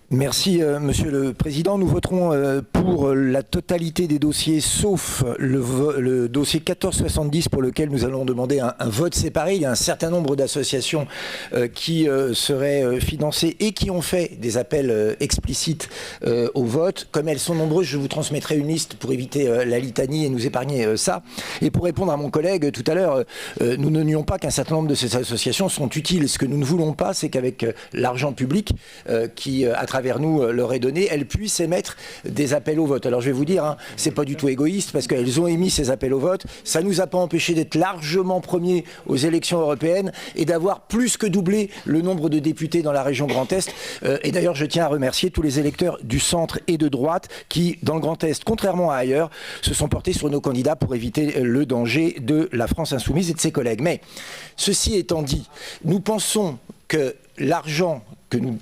Merci, Monsieur le Président. Nous voterons pour la totalité des dossiers, sauf le dossier 1470 pour lequel nous allons demander un vote séparé. Il y a un certain nombre d'associations qui seraient financées et qui ont fait des appels explicites au vote. Comme elles sont nombreuses, je vous transmettrai une liste pour éviter la litanie et nous épargner ça. Et pour répondre à mon collègue tout à l'heure, nous ne nions pas qu'un certain nombre de ces associations sont utiles. Ce que nous ne voulons pas, c'est qu'avec l'argent public qui, à travers nous leur est donné, elles puissent émettre des appels au vote. Alors je vais vous dire, c'est pas du tout égoïste parce qu'elles ont émis ces appels au vote. Ça nous a pas empêché d'être largement premiers aux élections européennes et d'avoir plus que doublé le nombre de députés dans la région Grand Est. Et d'ailleurs, je tiens à remercier tous les électeurs du centre et de droite qui, dans le Grand Est, contrairement à ailleurs, se sont portés sur nos candidats pour éviter le danger de la France insoumise et de ses collègues. Mais ceci étant dit, nous pensons que l'argent que nous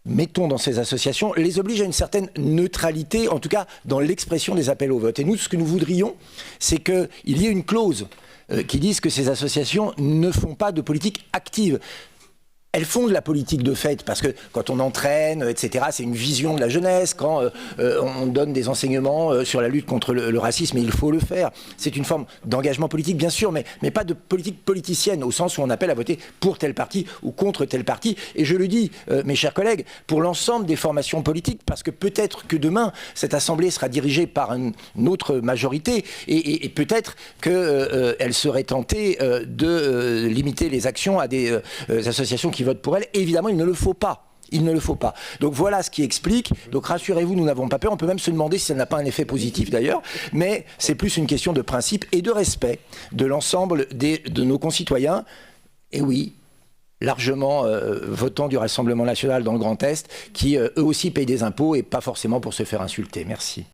mettons dans ces associations les oblige à une certaine neutralité, en tout cas dans l'expression des appels au vote. Et nous, ce que nous voudrions, c'est qu'il y ait une clause qui dise que ces associations ne font pas de politique active. Elles font de la politique de fait, parce que quand on entraîne, etc., c'est une vision de la jeunesse, quand on donne des enseignements sur la lutte contre le racisme, et il faut le faire. C'est une forme d'engagement politique, bien sûr, mais pas de politique politicienne, au sens où on appelle à voter pour tel parti ou contre tel parti. Et je le dis, mes chers collègues, pour l'ensemble des formations politiques, parce que peut-être que demain, cette Assemblée sera dirigée par une autre majorité, et peut-être qu'elle serait tentée de limiter les actions à des associations qui votent pour elle. Et évidemment, il ne le faut pas. Il ne le faut pas. Donc voilà ce qui explique. Donc rassurez-vous, nous n'avons pas peur. On peut même se demander si ça n'a pas un effet positif d'ailleurs. Mais c'est plus une question de principe et de respect de l'ensemble de nos concitoyens. Et oui, largement votants du Rassemblement national dans le Grand Est, qui eux aussi payent des impôts et pas forcément pour se faire insulter. Merci.